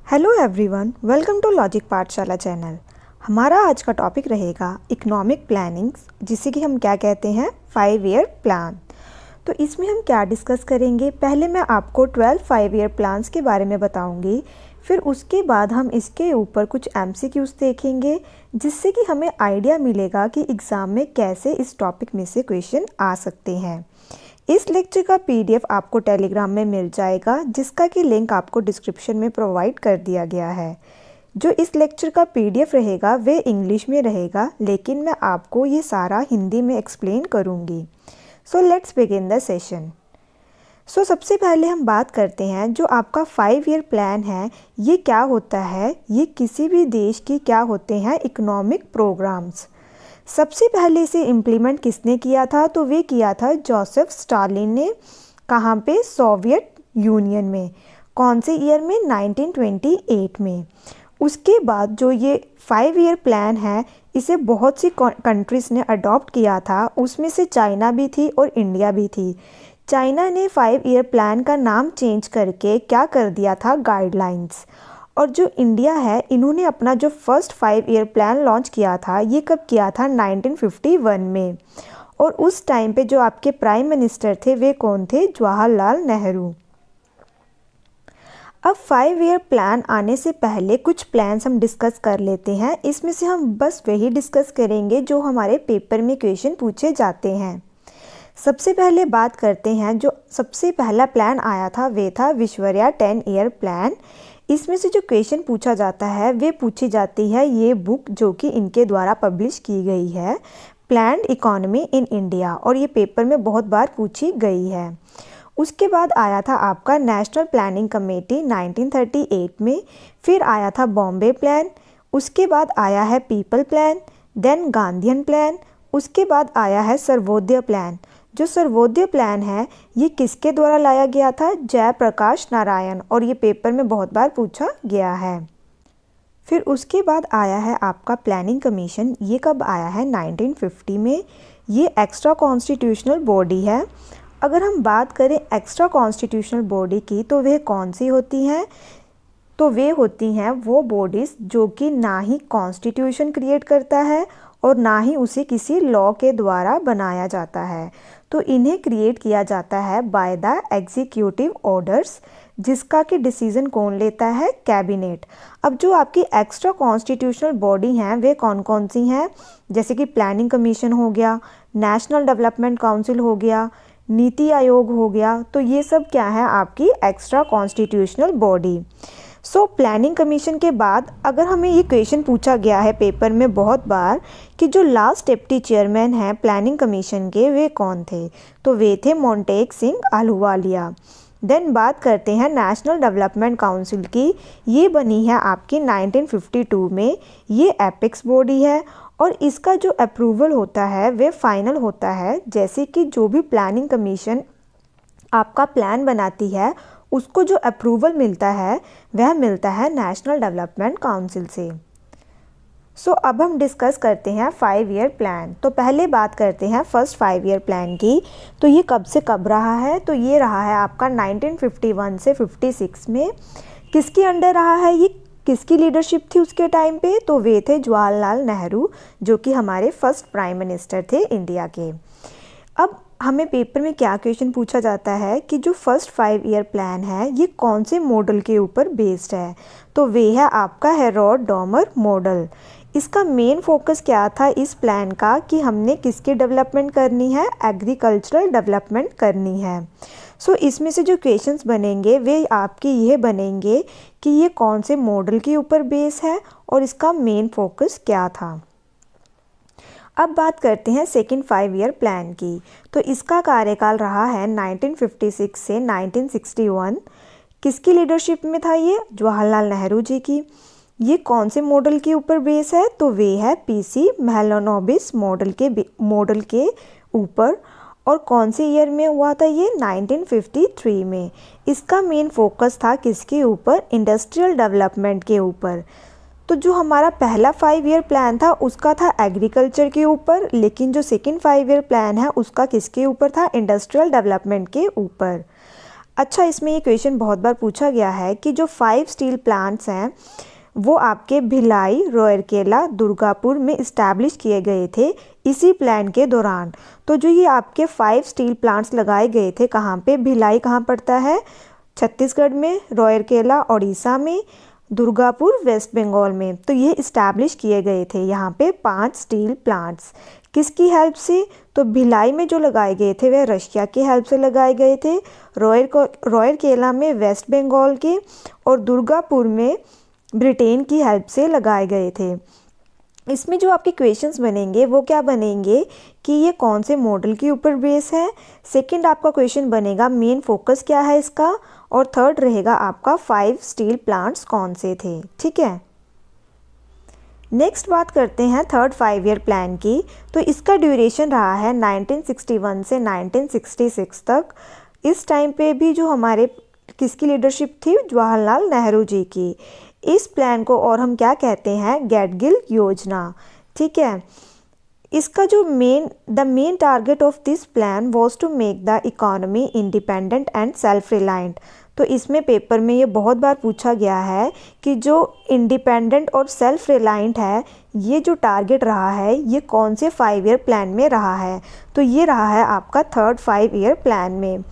Hello everyone, welcome to Logic Pathshala channel. हमारा आज का टॉपिक रहेगा इकोनॉमिक प्लानिंग्स, जिसे कि हम क्या कहते हैं 5 ईयर प्लान। तो इसमें हम क्या डिस्कस करेंगे, पहले मैं आपको 12 5 ईयर प्लान्स के बारे में बताऊंगी, फिर उसके बाद हम इसके ऊपर कुछ MCQs देखेंगे, जिससे कि हमें आइडिया मिलेगा कि एग्ज़ाम में कैसे इस टॉपिक में से क्वेश्चन आ सकते हैं। इस लेक्चर का PDF आपको टेलीग्राम में मिल जाएगा, जिसका कि लिंक आपको डिस्क्रिप्शन में प्रोवाइड कर दिया गया है। जो इस लेक्चर का PDF रहेगा वे इंग्लिश में रहेगा, लेकिन मैं आपको ये सारा हिंदी में एक्सप्लेन करूँगी। So let's begin the session. सो सबसे पहले हम बात करते हैं जो आपका 5 ईयर प्लान है, ये क्या होता है, ये किसी भी देश की क्या होते हैं इकोनॉमिक प्रोग्राम्स। सबसे पहले इसे इम्प्लीमेंट किसने किया था, तो वे किया था जोसेफ स्टालिन ने। कहाँ पे, सोवियत यूनियन में। कौन से ईयर में, 1928 में। उसके बाद जो ये 5 ईयर प्लान है, इसे बहुत सी कंट्रीज़ ने अडॉप्ट किया था, उसमें से चाइना भी थी और इंडिया भी थी। चाइना ने 5 ईयर प्लान का नाम चेंज करके क्या कर दिया था, गाइडलाइंस। और जो इंडिया है, इन्होंने अपना जो फर्स्ट 5 ईयर प्लान लॉन्च किया था, ये कब किया था, 1951 में। और उस टाइम पे जो आपके प्राइम मिनिस्टर थे वे कौन थे, जवाहरलाल नेहरू। अब 5 ईयर प्लान आने से पहले कुछ प्लान्स हम डिस्कस कर लेते हैं। इसमें से हम बस वही डिस्कस करेंगे जो हमारे पेपर में क्वेश्चन पूछे जाते हैं। सबसे पहले बात करते हैं, जो सबसे पहला प्लान आया था वे था विश्वविद्या 10 ईयर प्लान। इसमें से जो क्वेश्चन पूछा जाता है वे पूछी जाती है ये बुक, जो कि इनके द्वारा पब्लिश की गई है, प्लान्ड इकोनॉमी इन इंडिया, और ये पेपर में बहुत बार पूछी गई है। उसके बाद आया था आपका नेशनल प्लानिंग कमेटी 1938 में। फिर आया था बॉम्बे प्लान। उसके बाद आया है people plan, then Gandhian plan. उसके बाद आया है सर्वोदय प्लान। जो सर्वोदय प्लान है ये किसके द्वारा लाया गया था, जयप्रकाश नारायण, और ये पेपर में बहुत बार पूछा गया है। फिर उसके बाद आया है आपका प्लानिंग कमीशन। ये कब आया है, 1950 में। ये एक्स्ट्रा कॉन्स्टिट्यूशनल बॉडी है। अगर हम बात करें एक्स्ट्रा कॉन्स्टिट्यूशनल बॉडी की, तो वे कौन सी होती हैं, तो वे होती हैं वो बॉडीज़ जो कि ना ही कॉन्स्टिट्यूशन क्रिएट करता है और ना ही उसे किसी लॉ के द्वारा बनाया जाता है। तो इन्हें क्रिएट किया जाता है बाय द एग्जीक्यूटिव ऑर्डर्स, जिसका कि डिसीजन कौन लेता है, कैबिनेट। अब जो आपकी एक्स्ट्रा कॉन्स्टिट्यूशनल बॉडी हैं वे कौन कौन सी हैं, जैसे कि प्लानिंग कमीशन हो गया, नेशनल डेवलपमेंट काउंसिल हो गया, नीति आयोग हो गया। तो ये सब क्या है, आपकी extra constitutional body. So planning commission के बाद अगर हमें ये क्वेश्चन पूछा गया है पेपर में बहुत बार कि जो लास्ट डिप्टी चेयरमैन हैं प्लानिंग कमीशन के वे कौन थे, तो वे थे मोंटेक सिंह अहलूवालिया। देन बात करते हैं नेशनल डेवलपमेंट काउंसिल की। ये बनी है आपकी 1952 में। ये एपेक्स बॉडी है और इसका जो अप्रूवल होता है वे फाइनल होता है, जैसे कि जो भी प्लानिंग कमीशन आपका प्लान बनाती है उसको जो अप्रूवल मिलता है वह मिलता है नेशनल डेवलपमेंट काउंसिल से। सो अब हम डिस्कस करते हैं 5 ईयर प्लान। तो पहले बात करते हैं फर्स्ट 5 ईयर प्लान की। तो ये कब से कब रहा है, तो ये रहा है आपका 1951 से 56 में। किसके अंडर रहा है ये, किसकी लीडरशिप थी उसके टाइम पे, तो वे थे जवाहरलाल नेहरू, जो कि हमारे फर्स्ट प्राइम मिनिस्टर थे इंडिया के। अब हमें पेपर में क्या क्वेश्चन पूछा जाता है कि जो फर्स्ट 5 ईयर प्लान है ये कौन से मॉडल के ऊपर बेस्ड है, तो वे है आपका हेरोड-डॉमर मॉडल। इसका मेन फोकस क्या था इस प्लान का, कि हमने किसकी डेवलपमेंट करनी है, एग्रीकल्चरल डेवलपमेंट करनी है। सो इसमें से जो क्वेश्चंस बनेंगे वे आपके ये बनेंगे कि ये कौन से मॉडल के ऊपर बेस है और इसका मेन फोकस क्या था। अब बात करते हैं सेकंड 5 ईयर प्लान की। तो इसका कार्यकाल रहा है 1956 से 1961। किसकी लीडरशिप में था ये, जवाहरलाल नेहरू जी की। ये कौन से मॉडल के ऊपर बेस है, तो वे है PC मैलोनोबिस मॉडल के ऊपर। और कौन से ईयर में हुआ था ये, 1953 में। इसका मेन फोकस था किसके ऊपर, इंडस्ट्रियल डेवलपमेंट के ऊपर। तो जो हमारा पहला 5 ईयर प्लान था उसका था एग्रीकल्चर के ऊपर, लेकिन जो सेकंड 5 ईयर प्लान है उसका किसके ऊपर था, इंडस्ट्रियल डेवलपमेंट के ऊपर। अच्छा, इसमें ये क्वेश्चन बहुत बार पूछा गया है कि जो 5 स्टील प्लांट्स हैं वो आपके भिलाई, रूरकेला, दुर्गापुर में इस्टेब्लिश किए गए थे इसी प्लान के दौरान। तो जो ये आपके 5 स्टील प्लांट्स लगाए गए थे कहाँ पे, भिलाई कहाँ पड़ता है, छत्तीसगढ़ में, रूरकेला उड़ीसा में, दुर्गापुर वेस्ट बंगाल में। तो ये इस्टेब्लिश किए गए थे यहाँ पे 5 स्टील प्लांट्स। किसकी हेल्प से, तो भिलाई में जो लगाए गए थे वह रशिया की हेल्प से लगाए गए थे, रूरकेला में वेस्ट बंगाल के, और दुर्गापुर में ब्रिटेन की हेल्प से लगाए गए थे। इसमें जो आपके क्वेश्चंस बनेंगे वो क्या बनेंगे कि ये कौन से मॉडल के ऊपर बेस है। सेकंड आपका क्वेश्चन बनेगा मेन फोकस क्या है इसका, और थर्ड रहेगा आपका 5 स्टील प्लांट्स कौन से थे। ठीक है, नेक्स्ट बात करते हैं थर्ड 5 ईयर प्लान की। तो इसका ड्यूरेशन रहा है 1961 से 1966 तक। इस टाइम पे भी जो हमारे किसकी लीडरशिप थी, जवाहरलाल नेहरू जी की। इस प्लान को और हम क्या कहते हैं, गैडगिल योजना। ठीक है, इसका जो the main target of this plan was to make the economy independent and self reliant. तो इसमें पेपर में ये बहुत बार पूछा गया है कि जो इंडिपेंडेंट और सेल्फ रिलायंट है ये जो टारगेट रहा है ये कौन से 5 ईयर प्लान में रहा है। तो ये रहा है आपका थर्ड 5 ईयर प्लान में।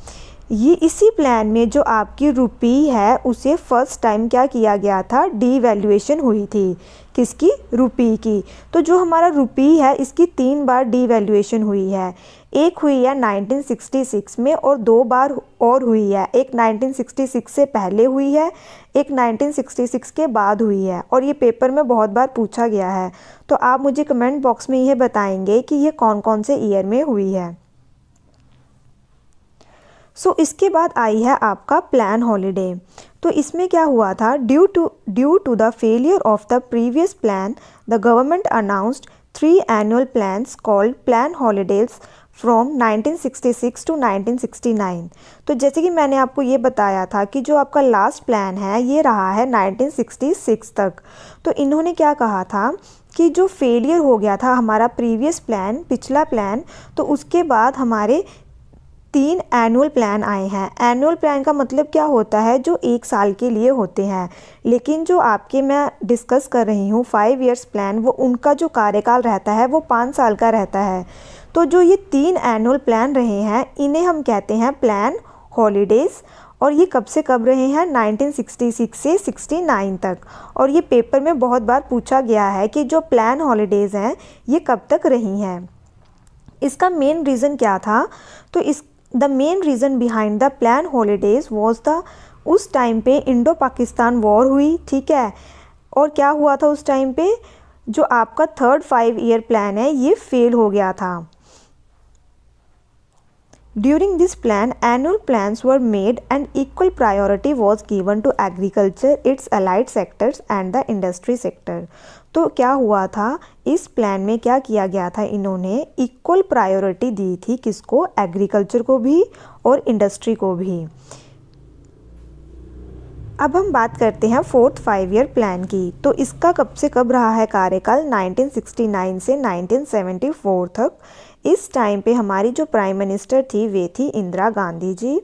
ये इसी प्लान में जो आपकी रुपी है उसे फर्स्ट टाइम क्या किया गया था, डीवैल्यूएशन हुई थी। किसकी, रुपी की। तो जो हमारा रुपी है इसकी 3 बार डीवैल्यूएशन हुई है। एक हुई है 1966 में और 2 बार और हुई है। एक 1966 से पहले हुई है, एक 1966 के बाद हुई है, और ये पेपर में बहुत बार पूछा गया है। तो आप मुझे कमेंट बॉक्स में यह बताएंगे कि ये कौन कौन से ईयर में हुई है। इसके बाद आई है आपका प्लान हॉलिडे। तो इसमें क्या हुआ था, due to the failure of the previous plan the government announced 3 annual plans called plan holidays from 1966 to 1969। तो जैसे कि मैंने आपको ये बताया था कि जो आपका लास्ट प्लान है ये रहा है 1966 तक। तो इन्होंने क्या कहा था कि जो फेलियर हो गया था हमारा प्रीवियस प्लान, पिछला प्लान, तो उसके बाद हमारे 3 एनुअल प्लान आए हैं। एनुअल प्लान का मतलब क्या होता है, जो 1 साल के लिए होते हैं। लेकिन जो आपके मैं डिस्कस कर रही हूँ 5 ईयर्स प्लान, वो उनका जो कार्यकाल रहता है वो 5 साल का रहता है। तो जो ये 3 एनुअल प्लान रहे हैं इन्हें हम कहते हैं प्लान हॉलीडेज़। और ये कब से कब रहे हैं, 1966 से 69 तक। और ये पेपर में बहुत बार पूछा गया है कि जो प्लान हॉलीडेज़ हैं ये कब तक रही हैं। इसका मेन रीज़न क्या था, तो the main reason behind the plan holidays was the, उस टाइम पे इंडो पाकिस्तान वॉर हुई। ठीक है, और क्या हुआ था उस टाइम पे, जो आपका थर्ड 5 ईयर प्लान है ये फेल हो गया था। During this plan, annual plans were made and equal priority was given to agriculture, its allied sectors and the industry sector। तो क्या हुआ था, इस प्लान में क्या किया गया था, इन्होंने इक्वल प्रायोरिटी दी थी, किसको, एग्रीकल्चर को भी और इंडस्ट्री को भी। अब हम बात करते हैं फोर्थ 5 ईयर प्लान की। तो इसका कब से कब रहा है कार्यकाल, 1969 से 1974 तक। इस टाइम पे हमारी जो प्राइम मिनिस्टर थी वे थी इंदिरा गांधी जी।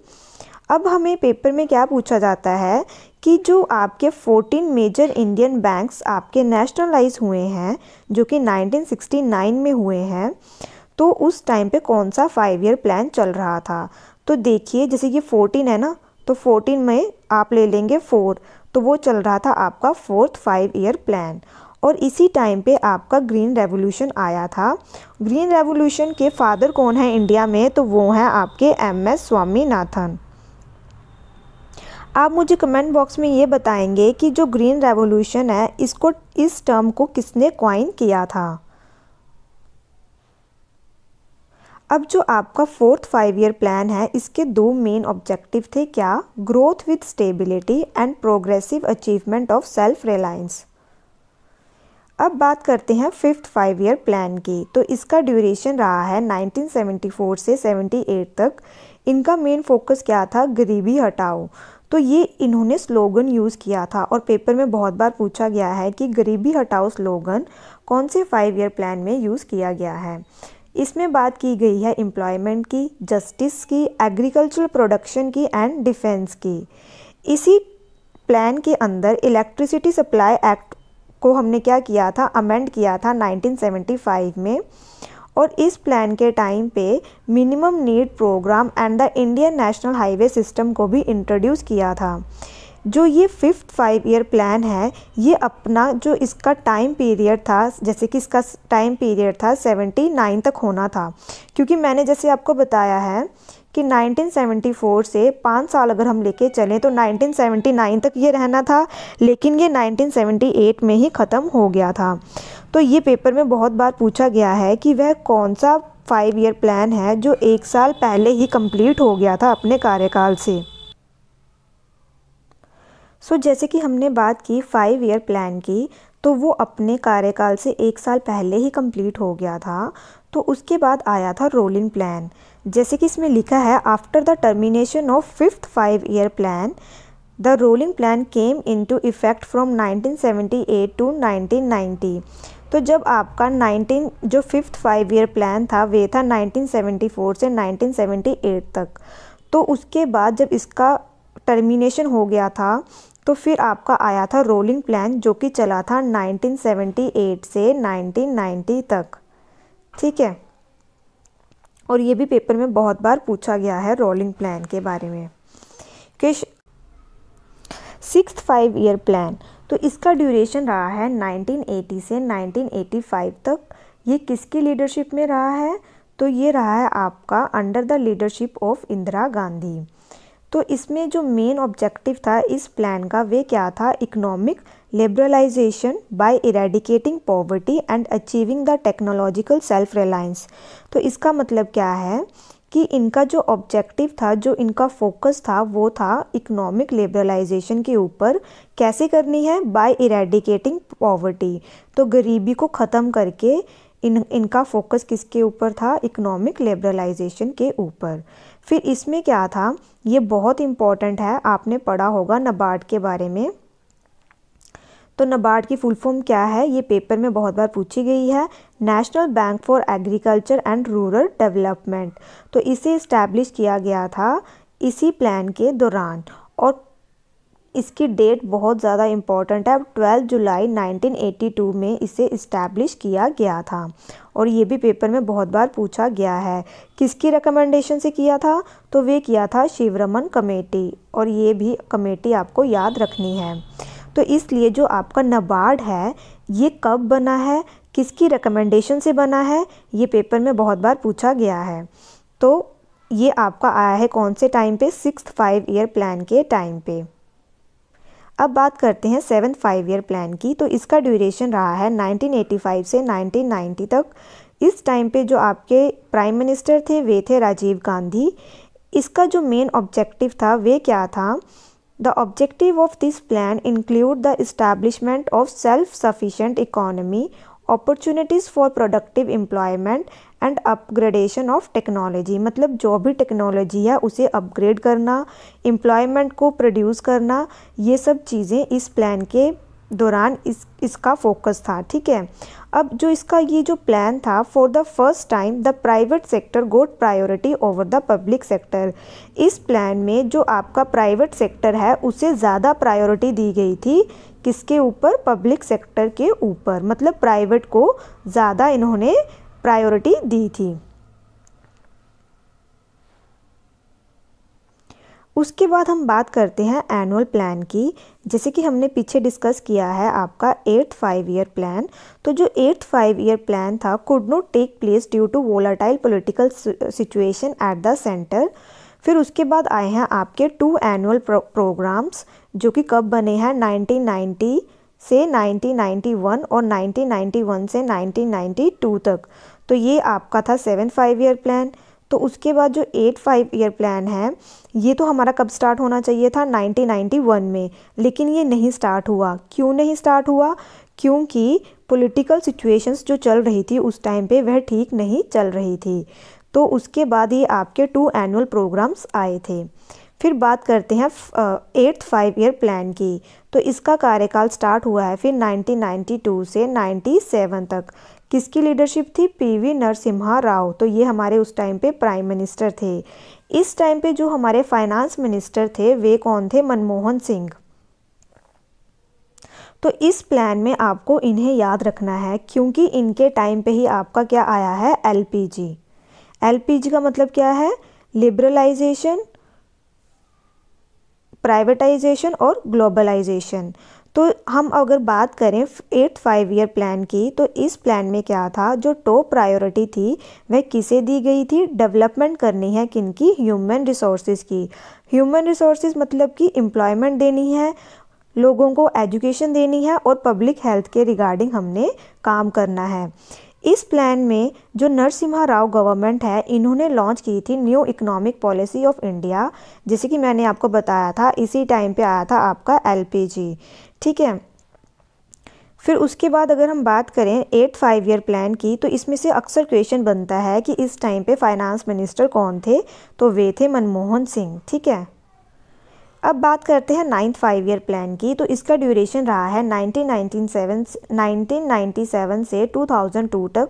अब हमें पेपर में क्या पूछा जाता है कि जो आपके 14 मेजर इंडियन बैंक्स आपके नेशनलाइज हुए हैं जो कि 1969 में हुए हैं, तो उस टाइम पे कौन सा 5 ईयर प्लान चल रहा था। तो देखिए जैसे कि 14 है ना, तो 14 में आप ले लेंगे 4, तो वो चल रहा था आपका फोर्थ 5 ईयर प्लान। और इसी टाइम पे आपका ग्रीन रेवोल्यूशन आया था। ग्रीन रेवोल्यूशन के फादर कौन है इंडिया में, तो वो हैं आपके MS स्वामीनाथन। आप मुझे कमेंट बॉक्स में ये बताएंगे कि जो ग्रीन रेवोल्यूशन है इसको, इस टर्म को किसने कॉइन किया था। अब जो आपका फोर्थ 5 ईयर प्लान है इसके 2 मेन ऑब्जेक्टिव थे, क्या, growth with stability and progressive achievement of self reliance. अब बात करते हैं फिफ्थ 5 ईयर प्लान की। तो इसका ड्यूरेशन रहा है 1974 से 78 तक। इनका मेन फोकस क्या था, गरीबी हटाओ। तो ये इन्होंने स्लोगन यूज़ किया था और पेपर में बहुत बार पूछा गया है कि गरीबी हटाओ स्लोगन कौन से 5 ईयर प्लान में यूज़ किया गया है। इसमें बात की गई है एम्प्लॉयमेंट की, जस्टिस की, एग्रीकल्चरल प्रोडक्शन की एंड डिफेंस की। इसी प्लान के अंदर इलेक्ट्रिसिटी सप्लाई एक्ट को हमने क्या किया था, अमेंड किया था 1975 में। और इस प्लान के टाइम पे minimum need program and the Indian national highway system को भी इंट्रोड्यूस किया था। जो ये 5th 5 ईयर प्लान है, ये अपना जो इसका टाइम पीरियड था, जैसे कि इसका टाइम पीरियड था 79 तक होना था, क्योंकि मैंने जैसे आपको बताया है कि 1974 से 5 साल अगर हम लेके चलें तो 1979 तक ये रहना था, लेकिन ये 1978 में ही ख़त्म हो गया था। तो ये पेपर में बहुत बार पूछा गया है कि वह कौन सा 5 ईयर प्लान है जो 1 साल पहले ही कंप्लीट हो गया था अपने कार्यकाल से। जैसे कि हमने बात की 5 ईयर प्लान की, तो वो अपने कार्यकाल से 1 साल पहले ही कंप्लीट हो गया था। तो उसके बाद आया था रोलिंग प्लान। जैसे कि इसमें लिखा है, after the termination of 5th 5 year plan the rolling plan came into effect from 1978 to 1990। तो जब आपका 5th 5 ईयर प्लान था वे था 1974 से 1978 तक। तो उसके बाद जब इसका टर्मिनेशन हो गया था तो फिर आपका आया था रोलिंग प्लान, जो कि चला था 1978 से 1990 तक। ठीक है, और ये भी पेपर में बहुत बार पूछा गया है रोलिंग प्लान के बारे में। कि 6th 5 ईयर प्लान, तो इसका ड्यूरेशन रहा है 1980 से 1985 तक। ये किसकी लीडरशिप में रहा है, तो ये रहा है आपका under the leadership of Indira Gandhi. तो इसमें जो मेन ऑब्जेक्टिव था इस प्लान का वे क्या था, economic liberalization by eradicating poverty and achieving the technological self reliance. तो इसका मतलब क्या है कि इनका जो ऑब्जेक्टिव था, जो इनका फोकस था, वो था इकोनॉमिक लिबरलाइजेशन के ऊपर। कैसे करनी है, बाय इरेडिकेटिंग पॉवर्टी, तो गरीबी को ख़त्म करके इनका फोकस किसके ऊपर था, इकोनॉमिक लिबरलाइजेशन के ऊपर। फिर इसमें क्या था, ये बहुत इम्पॉर्टेंट है, आपने पढ़ा होगा नाबार्ड के बारे में। तो नाबार्ड की फुल फॉर्म क्या है, ये पेपर में बहुत बार पूछी गई है, national bank for agriculture and rural development. तो इसे इस्टेब्लिश किया गया था इसी प्लान के दौरान, और इसकी डेट बहुत ज़्यादा इम्पॉर्टेंट है। 12 जुलाई 1982 में इसे इस्टेब्लिश किया गया था, और ये भी पेपर में बहुत बार पूछा गया है। किसकी रिकमेंडेशन से किया था, तो वे किया था शिवरमन कमेटी, और ये भी कमेटी आपको याद रखनी है। तो इसलिए जो आपका नाबार्ड है ये कब बना है, किसकी रिकमेंडेशन से बना है, ये पेपर में बहुत बार पूछा गया है। तो ये आपका आया है कौन से टाइम पे, 6th 5 ईयर प्लान के टाइम पे। अब बात करते हैं 7th 5 ईयर प्लान की। तो इसका ड्यूरेशन रहा है 1985 से 1990 तक। इस टाइम पे जो आपके प्राइम मिनिस्टर थे वे थे राजीव गांधी। इसका जो मेन ऑब्जेक्टिव था वे क्या था, the objective of this plan include the establishment of self sufficient economy, opportunities for productive employment and upgradation of technology. मतलब जो भी टेक्नोलॉजी है उसे अपग्रेड करना, एम्प्लॉयमेंट को प्रोड्यूस करना, ये सब चीज़ें इस प्लान के दौरान इसका फोकस था। ठीक है, अब जो इसका ये जो प्लान था, for the first time the private sector got priority over the public sector. इस प्लान में जो आपका प्राइवेट सेक्टर है उसे ज़्यादा प्रायोरिटी दी गई थी, किसके ऊपर, पब्लिक सेक्टर के ऊपर। मतलब प्राइवेट को ज़्यादा इन्होंने प्रायोरिटी दी थी। उसके बाद हम बात करते हैं एनुअल प्लान की। जैसे कि हमने पीछे डिस्कस किया है आपका 8th 5 ईयर प्लान। तो जो 8th 5 ईयर प्लान था could not take place due to volatile political situation at the centre. फिर उसके बाद आए हैं आपके 2 एनुअल प्रोग्राम्स, जो कि कब बने हैं, 1990 से 1991 और 1991 से 1992 तक। तो ये आपका था 7th 5 ईयर प्लान। तो उसके बाद जो 8th 5 ईयर प्लान है ये तो हमारा कब स्टार्ट होना चाहिए था, 1991 में, लेकिन ये नहीं स्टार्ट हुआ। क्यों नहीं स्टार्ट हुआ, क्योंकि पॉलिटिकल सिचुएशंस जो चल रही थी उस टाइम पे वह ठीक नहीं चल रही थी। तो उसके बाद ये आपके 2 एनुअल प्रोग्राम्स आए थे। फिर बात करते हैं 8th 5 ईयर प्लान की। तो इसका कार्यकाल स्टार्ट हुआ है फिर 1992 से 97 तक। किसकी लीडरशिप थी? पीवी नरसिम्हा राव। तो ये हमारे उस टाइम पे प्राइम मिनिस्टर थे। इस टाइम पे जो हमारे फाइनेंस मिनिस्टर थे वे कौन थे? मनमोहन सिंह। तो इस प्लान में आपको इन्हें याद रखना है क्योंकि इनके टाइम पे ही आपका क्या आया है? एलपीजी। एलपीजी का मतलब क्या है? लिबरलाइजेशन, प्राइवेटाइजेशन और ग्लोबलाइजेशन। तो हम अगर बात करें 8 5 ईयर प्लान की, तो इस प्लान में क्या था? जो टॉप प्रायोरिटी थी वह किसे दी गई थी? डेवलपमेंट करनी है किनकी? ह्यूमन रिसोर्सेज की। ह्यूमन रिसोर्सेज मतलब कि एम्प्लॉयमेंट देनी है, लोगों को एजुकेशन देनी है और पब्लिक हेल्थ के रिगार्डिंग हमने काम करना है। इस प्लान में जो नरसिम्हा राव गवर्नमेंट है इन्होंने लॉन्च की थी new economic policy of India. जैसे कि मैंने आपको बताया था इसी टाइम पे आया था आपका एलपीजी, ठीक है। फिर उसके बाद अगर हम बात करें 8 5 ईयर प्लान की, तो इसमें से अक्सर क्वेश्चन बनता है कि इस टाइम पे फाइनेंस मिनिस्टर कौन थे? तो वे थे मनमोहन सिंह, ठीक है। अब बात करते हैं 9th 5 ईयर प्लान की। तो इसका ड्यूरेशन रहा है 1997 से 2002 तक।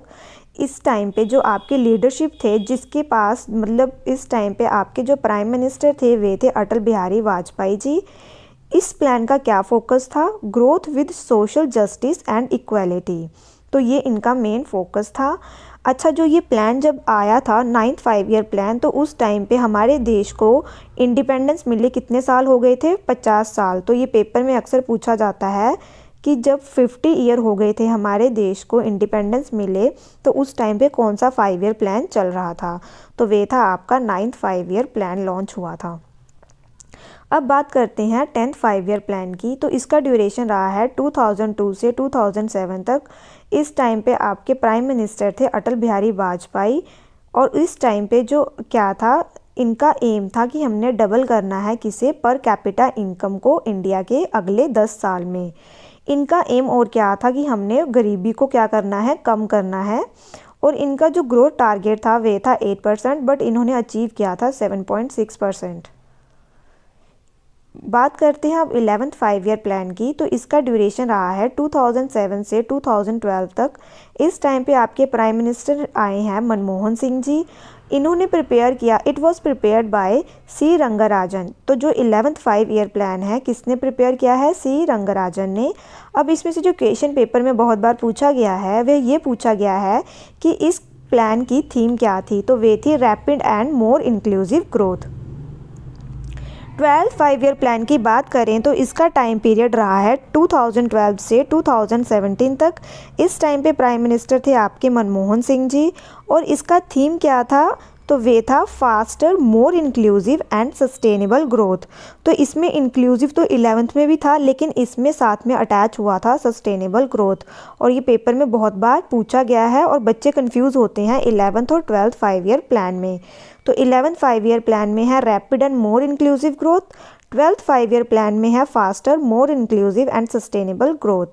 इस टाइम पे जो आपके लीडरशिप थे, जिसके पास मतलब इस टाइम पे आपके जो प्राइम मिनिस्टर थे वे थे अटल बिहारी वाजपेयी जी। इस प्लान का क्या फोकस था? Growth with social justice and equality. तो ये इनका मेन फोकस था। अच्छा, जो ये प्लान जब आया था 9th 5 ईयर प्लान, तो उस टाइम पे हमारे देश को इंडिपेंडेंस मिले कितने साल हो गए थे? 50 साल। तो ये पेपर में अक्सर पूछा जाता है कि जब 50 ईयर हो गए थे हमारे देश को इंडिपेंडेंस मिले, तो उस टाइम पे कौन सा 5 ईयर प्लान चल रहा था? तो वे था आपका 9th 5 ईयर प्लान लॉन्च हुआ था। अब बात करते हैं 10th 5 ईयर प्लान की। तो इसका ड्यूरेशन रहा है 2002 से 2007 तक। इस टाइम पे आपके प्राइम मिनिस्टर थे अटल बिहारी वाजपेयी और इस टाइम पे जो क्या था, इनका एम था कि हमने डबल करना है किसे? पर कैपिटा इनकम को इंडिया के अगले 10 साल में। इनका एम और क्या था कि हमने गरीबी को क्या करना है? कम करना है। और इनका जो ग्रोथ टारगेट था वे था 8%, बट इन्होंने अचीव किया था 7.6%। बात करते हैं अब 11th 5 ईयर प्लान की। तो इसका ड्यूरेशन रहा है 2007 से 2012 तक। इस टाइम पे आपके प्राइम मिनिस्टर आए हैं मनमोहन सिंह जी। इन्होंने प्रिपेयर किया, इट वाज प्रिपेयर्ड बाय सी रंगराजन। तो जो 11th 5 ईयर प्लान है किसने प्रिपेयर किया है? सी रंगराजन ने। अब इसमें से जो क्वेश्चन पेपर में बहुत बार पूछा गया है वह ये पूछा गया है कि इस प्लान की थीम क्या थी? तो वे थी rapid and more inclusive growth. 12th 5 year plan की बात करें तो इसका टाइम पीरियड रहा है 2012 से 2017 तक। इस टाइम पे प्राइम मिनिस्टर थे आपके मनमोहन सिंह जी और इसका थीम क्या था? तो वे था faster, more inclusive and sustainable growth. तो इसमें इंक्लूसिव तो 11th में भी था, लेकिन इसमें साथ में अटैच हुआ था सस्टेनेबल ग्रोथ। और ये पेपर में बहुत बार पूछा गया है और बच्चे कंफ्यूज होते हैं 11th और 12th 5 ईयर प्लान में। तो 11th 5 ईयर प्लान में है rapid and more inclusive growth, 12th 5 year plan में है faster, more inclusive and sustainable growth.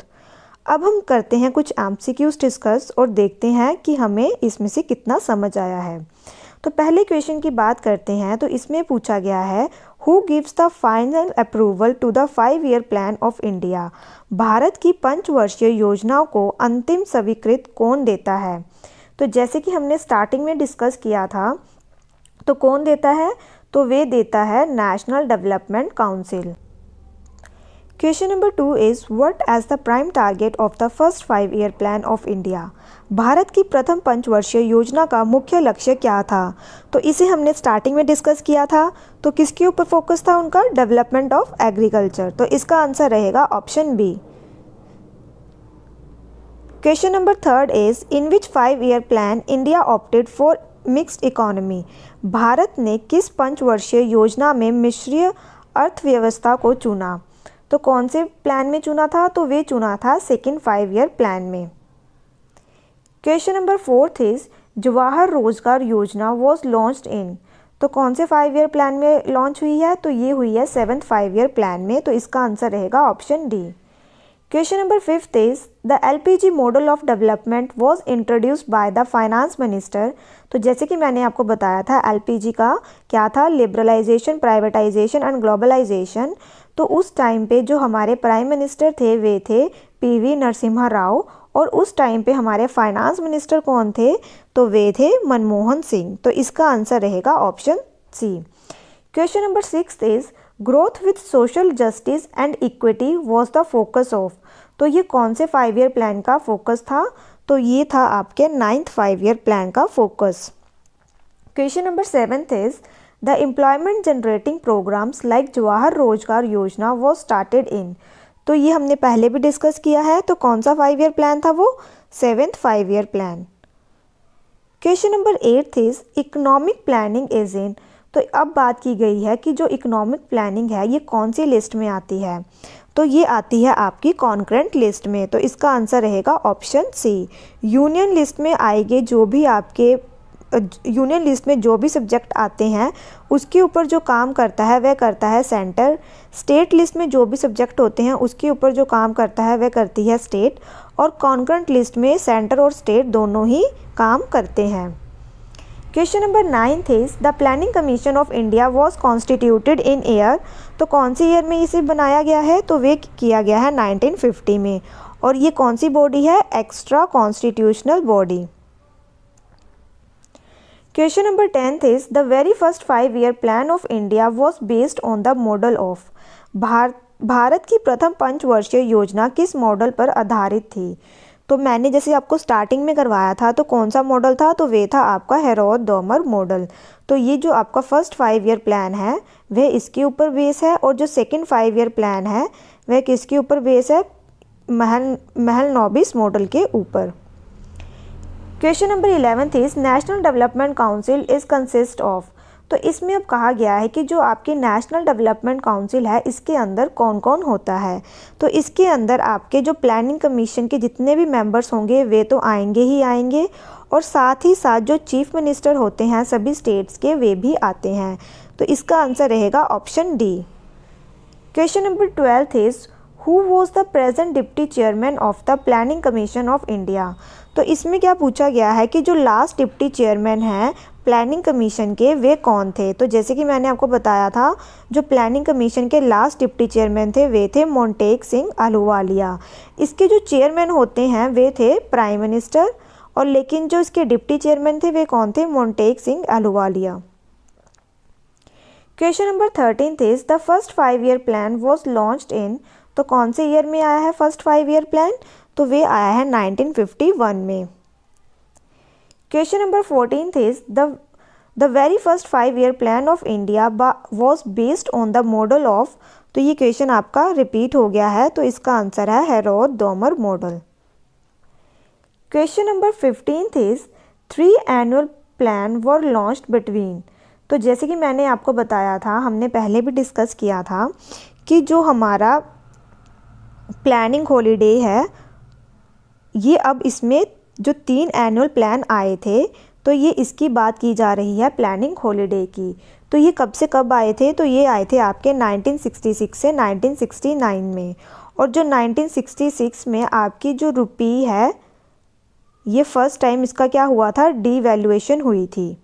अब हम करते हैं कुछ एमसीक्यूज डिस्कस और देखते हैं कि हमें इसमें से कितना समझ आया है। तो पहले क्वेश्चन की बात करते हैं। तो इसमें पूछा गया है who gives the final approval to the 5 year plan of India. Bharat की पंचवर्षीय योजनाओं को अंतिम स्वीकृत कौन देता है? तो जैसे कि हमने स्टार्टिंग में डिस्कस किया था, तो कौन देता है? तो वे देता है national development council. Question number 2 is what as the prime target of the first 5 year plan of India. Bharat की प्रथम पंचवर्षीय योजना का मुख्य लक्ष्य क्या था? तो इसे हमने स्टार्टिंग में डिस्कस किया था। तो किसके ऊपर फोकस था उनका? Development of agriculture. तो इसका आंसर रहेगा option B. Question number 3 is in which 5 year plan India opted for mixed economy. Bharat ने किस पंचवर्षीय योजना में मिश्रीय अर्थव्यवस्था को चुना? तो कौन से प्लान में चुना था? तो वे चुना था सेकेंड 5 ईयर प्लान में। Question number 4 is Jawahar Rozgar Yojana was launched in. तो कौन से 5 ईयर प्लान में लॉन्च हुई है? तो ये हुई है 7th 5 ईयर प्लान में। तो इसका आंसर रहेगा option D. Question number 5 is the LPG model of development was introduced by the finance minister. तो जैसे कि मैंने आपको बताया था एलपीजी का क्या था? Liberalization, privatization and globalization. तो उस टाइम पे जो हमारे प्राइम मिनिस्टर थे वे थे पीवी नरसिम्हा राव और उस टाइम पे हमारे फाइनेंस मिनिस्टर कौन थे, तो वे थे मनमोहन सिंह। तो इसका आंसर रहेगा option C. Question number 6 is growth with social justice and equity was the focus of. तो ये कौन से 5 ईयर प्लान का फोकस था, तो ये था आपके 9th 5 ईयर प्लान का focus. Question number 7 is the employment generating programs like Jawahar Rozgar Yojana was started in. तो ये हमने पहले भी डिस्कस किया है, तो कौन सा 5 ईयर प्लान था, वो 7th 5 year plan. Question number 8 is economic planning is in. तो अब बात की गई है कि जो इकोनॉमिक प्लानिंग है ये कौन सी लिस्ट में आती है, तो ये आती है आपकी कॉन्करेंट लिस्ट में। तो इसका आंसर रहेगा ऑप्शन सी। यूनियन लिस्ट में आएंगे जो भी आपके यूनियन लिस्ट में जो भी सब्जेक्ट आते हैं उसके ऊपर जो काम करता है वह करता है सेंटर। स्टेट लिस्ट में जो भी सब्जेक्ट होते हैं उसके ऊपर जो काम करता है वह करती है स्टेट। और कॉन्करेंट लिस्ट में सेंटर और स्टेट दोनों ही काम करते हैं। Question number 9 is the planning commission of India was constituted in year. तो कौन सी ईयर में इसे बनाया गया है, तो वे किया गया है 1950 में। और ये कौन सी बॉडी है, extra constitutional body. Question number 10 is the very first 5 year plan of India was based on the model of. Bharat की प्रथम पंचवर्षीय योजना किस मॉडल पर आधारित थी। तो मैंने जैसे आपको स्टार्टिंग में करवाया था, तो कौन सा मॉडल था, तो वे था आपका हेरोद-डोमर मॉडल। तो ये जो आपका फर्स्ट 5 ईयर प्लान है वह इसके ऊपर बेस है, और जो सेकंड 5 ईयर प्लान है वह किसके ऊपर बेस है, महलनोबिस मॉडल के ऊपर। Question number 11 is national development council is consist of. तो इसमें अब कहा गया है कि जो आपकी नेशनल डेवलपमेंट काउंसिल है इसके अंदर कौन कौन होता है। तो इसके अंदर आपके जो प्लानिंग कमीशन के जितने भी मेंबर्स होंगे वे तो आएंगे ही आएंगे, और साथ ही साथ जो चीफ मिनिस्टर होते हैं सभी स्टेट्स के वे भी आते हैं। तो इसका आंसर रहेगा option D. Question number 12 is who was the present deputy chairman of the planning commission of India. तो इसमें क्या पूछा गया है कि जो लास्ट डिप्टी चेयरमैन हैं प्लानिंग कमीशन के वे कौन थे। तो जैसे कि मैंने आपको बताया था जो प्लानिंग कमीशन के लास्ट डिप्टी चेयरमैन थे वे थे मोंटेक सिंह अहलूवालिया। इसके जो चेयरमैन होते हैं वे थे प्राइम मिनिस्टर, और लेकिन जो इसके डिप्टी चेयरमैन थे वे कौन थे, Montek Singh Ahluwalia. Question number 13 is the first 5 year plan was launched in. तो कौन से ईयर में आया है फर्स्ट 5 ईयर प्लान, तो वे आया है 1951 में। Question number 14 is the very first 5 year plan of India was based on the model of. तो ये क्वेश्चन आपका रिपीट हो गया है, तो इसका आंसर है Harrod Domar model. Question number 15 is 3 annual plan were launched between. तो जैसे कि मैंने आपको बताया था, हमने पहले भी डिस्कस किया था कि जो हमारा प्लानिंग हॉलीडे है ये अब इसमें जो 3 एनुअल प्लान आए थे तो ये इसकी बात की जा रही है प्लानिंग हॉलीडे की। तो ये कब से कब आए थे, तो ये आए थे आपके 1966 से 1969 में। और जो 1966 में आपकी जो रुपी है ये फर्स्ट टाइम इसका क्या हुआ था, डीवैल्यूएशन हुई थी।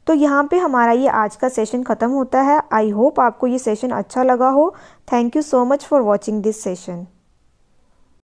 तो यहाँ पे हमारा ये आज का सेशन ख़त्म होता है। आई होप आपको ये सेशन अच्छा लगा हो। Thank you so much for watching this session.